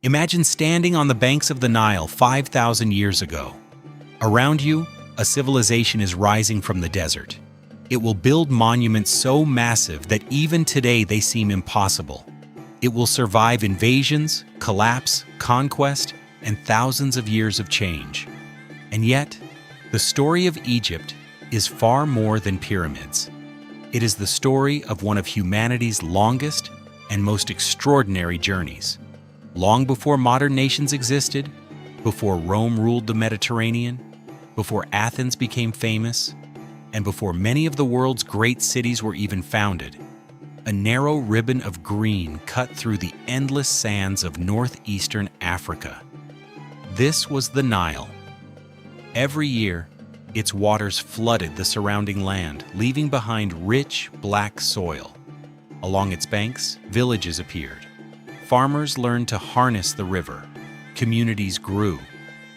Imagine standing on the banks of the Nile 5,000 years ago. Around you, a civilization is rising from the desert. It will build monuments so massive that even today they seem impossible. It will survive invasions, collapse, conquest, and thousands of years of change. And yet, the story of Egypt is far more than pyramids. It is the story of one of humanity's longest and most extraordinary journeys. Long before modern nations existed, before Rome ruled the Mediterranean, before Athens became famous, and before many of the world's great cities were even founded, a narrow ribbon of green cut through the endless sands of northeastern Africa. This was the Nile. Every year, its waters flooded the surrounding land, leaving behind rich, black soil. Along its banks, villages appeared. Farmers learned to harness the river. Communities grew.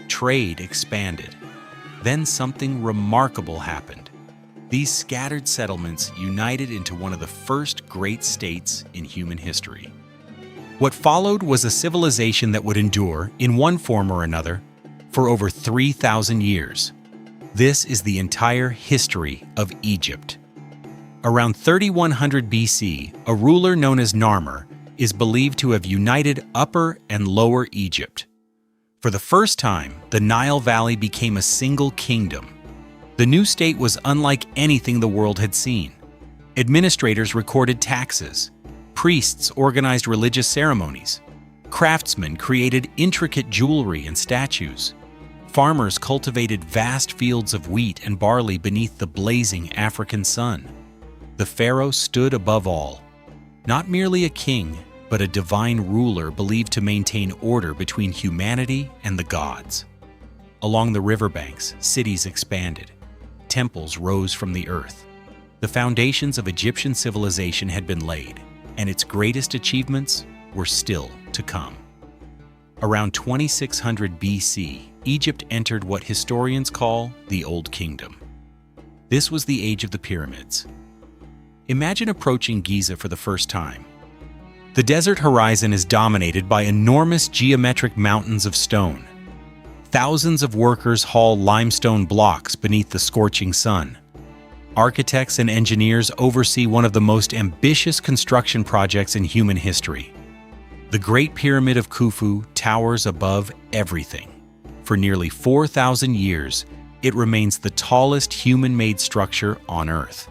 Trade expanded. Then something remarkable happened. These scattered settlements united into one of the first great states in human history. What followed was a civilization that would endure, in one form or another, for over 3,000 years. This is the entire history of Egypt. Around 3100 BC, a ruler known as Narmer is believed to have united Upper and Lower Egypt. For the first time, the Nile Valley became a single kingdom. The new state was unlike anything the world had seen. Administrators recorded taxes. Priests organized religious ceremonies. Craftsmen created intricate jewelry and statues. Farmers cultivated vast fields of wheat and barley beneath the blazing African sun. The pharaoh stood above all. Not merely a king, but a divine ruler believed to maintain order between humanity and the gods. Along the riverbanks, cities expanded. Temples rose from the earth. The foundations of Egyptian civilization had been laid, and its greatest achievements were still to come. Around 2600 BC, Egypt entered what historians call the Old Kingdom. This was the age of the pyramids. Imagine approaching Giza for the first time. The desert horizon is dominated by enormous geometric mountains of stone. Thousands of workers haul limestone blocks beneath the scorching sun. Architects and engineers oversee one of the most ambitious construction projects in human history. The Great Pyramid of Khufu towers above everything. For nearly 4,000 years, it remains the tallest human-made structure on Earth.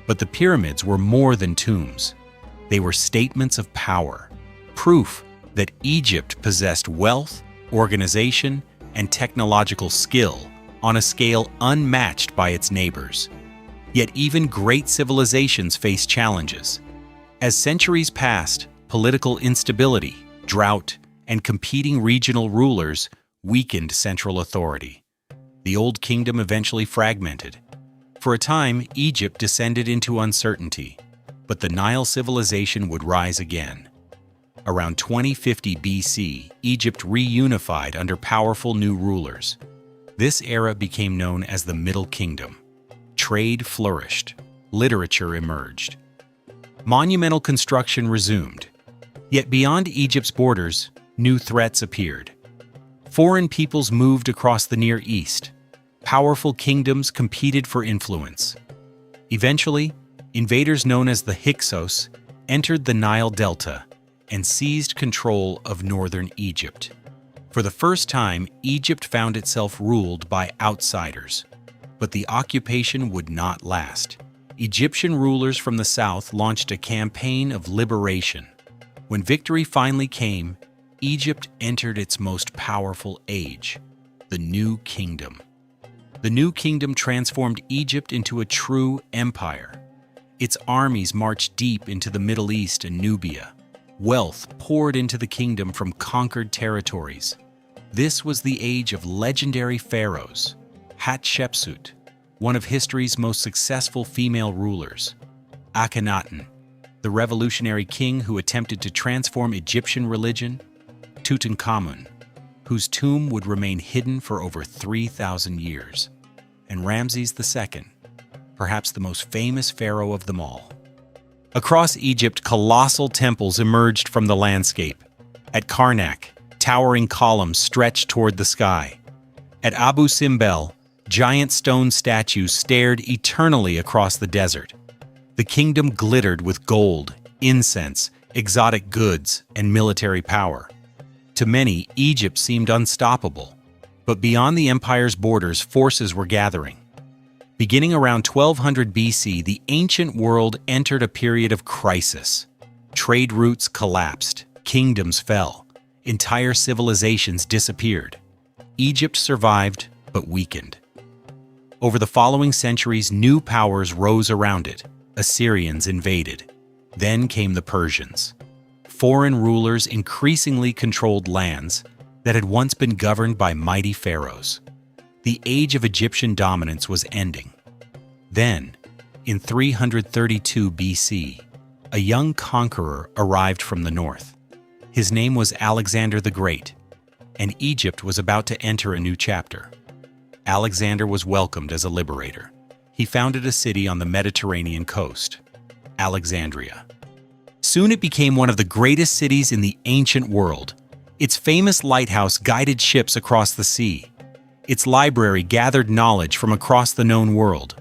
But the pyramids were more than tombs. They were statements of power, proof that Egypt possessed wealth, organization, and technological skill on a scale unmatched by its neighbors. Yet even great civilizations face challenges. As centuries passed, political instability, drought, and competing regional rulers weakened central authority. The Old Kingdom eventually fragmented. For a time, Egypt descended into uncertainty, but the Nile civilization would rise again. Around 2050 BC, Egypt reunified under powerful new rulers. This era became known as the Middle Kingdom. Trade flourished. Literature emerged. Monumental construction resumed. Yet beyond Egypt's borders, new threats appeared. Foreign peoples moved across the Near East. Powerful kingdoms competed for influence. Eventually, invaders known as the Hyksos entered the Nile Delta and seized control of northern Egypt. For the first time, Egypt found itself ruled by outsiders. But the occupation would not last. Egyptian rulers from the south launched a campaign of liberation. When victory finally came, Egypt entered its most powerful age, the New Kingdom. The New Kingdom transformed Egypt into a true empire. Its armies marched deep into the Middle East and Nubia. Wealth poured into the kingdom from conquered territories. This was the age of legendary pharaohs. Hatshepsut, one of history's most successful female rulers. Akhenaten, the revolutionary king who attempted to transform Egyptian religion. Tutankhamun, whose tomb would remain hidden for over 3,000 years. And Ramses II, perhaps the most famous pharaoh of them all. Across Egypt, colossal temples emerged from the landscape. At Karnak, towering columns stretched toward the sky. At Abu Simbel, giant stone statues stared eternally across the desert. The kingdom glittered with gold, incense, exotic goods, and military power. To many, Egypt seemed unstoppable, but beyond the empire's borders, forces were gathering. Beginning around 1200 BC, the ancient world entered a period of crisis. Trade routes collapsed, kingdoms fell, entire civilizations disappeared. Egypt survived, but weakened. Over the following centuries, new powers rose around it. Assyrians invaded. Then came the Persians. Foreign rulers increasingly controlled lands that had once been governed by mighty pharaohs. The age of Egyptian dominance was ending. Then, in 332 BC, a young conqueror arrived from the north. His name was Alexander the Great, and Egypt was about to enter a new chapter. Alexander was welcomed as a liberator. He founded a city on the Mediterranean coast, Alexandria. Soon it became one of the greatest cities in the ancient world. Its famous lighthouse guided ships across the sea. Its library gathered knowledge from across the known world.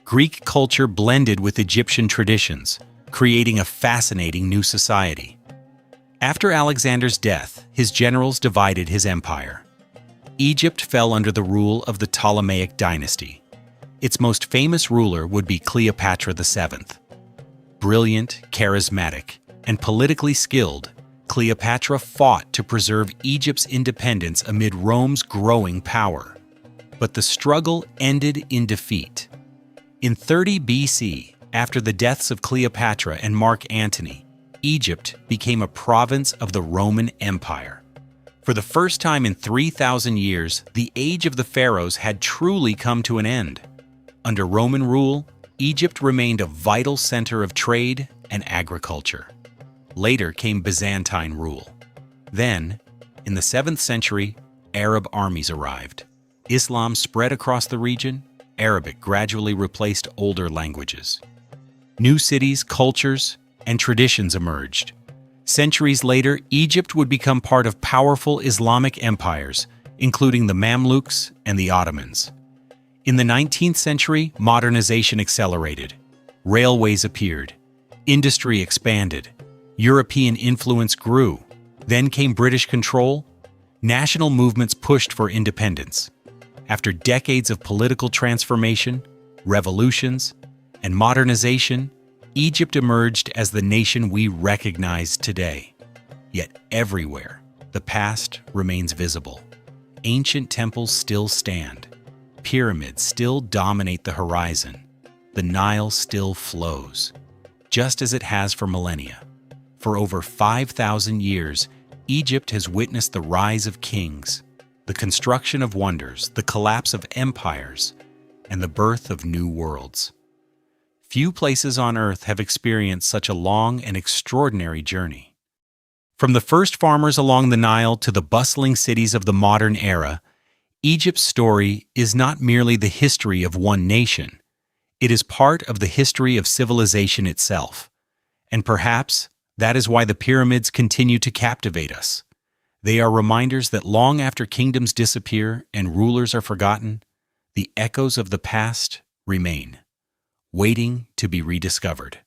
Greek culture blended with Egyptian traditions, creating a fascinating new society. After Alexander's death, his generals divided his empire. Egypt fell under the rule of the Ptolemaic dynasty. Its most famous ruler would be Cleopatra VII. Brilliant, charismatic, and politically skilled, Cleopatra fought to preserve Egypt's independence amid Rome's growing power. But the struggle ended in defeat. In 30 BC, after the deaths of Cleopatra and Mark Antony, Egypt became a province of the Roman Empire. For the first time in 3,000 years, the age of the pharaohs had truly come to an end. Under Roman rule, Egypt remained a vital center of trade and agriculture. Later came Byzantine rule. Then, in the 7th century, Arab armies arrived. Islam spread across the region. Arabic gradually replaced older languages. New cities, cultures, and traditions emerged. Centuries later, Egypt would become part of powerful Islamic empires, including the Mamluks and the Ottomans. In the 19th century, modernization accelerated. Railways appeared. Industry expanded. European influence grew. Then came British control. National movements pushed for independence. After decades of political transformation, revolutions, and modernization, Egypt emerged as the nation we recognize today. Yet everywhere, the past remains visible. Ancient temples still stand. Pyramids still dominate the horizon. The Nile still flows, just as it has for millennia. For over 5,000 years, Egypt has witnessed the rise of kings, the construction of wonders, the collapse of empires, and the birth of new worlds. Few places on earth have experienced such a long and extraordinary journey. From the first farmers along the Nile to the bustling cities of the modern era, Egypt's story is not merely the history of one nation. It is part of the history of civilization itself. And perhaps that is why the pyramids continue to captivate us. They are reminders that long after kingdoms disappear and rulers are forgotten, the echoes of the past remain, waiting to be rediscovered.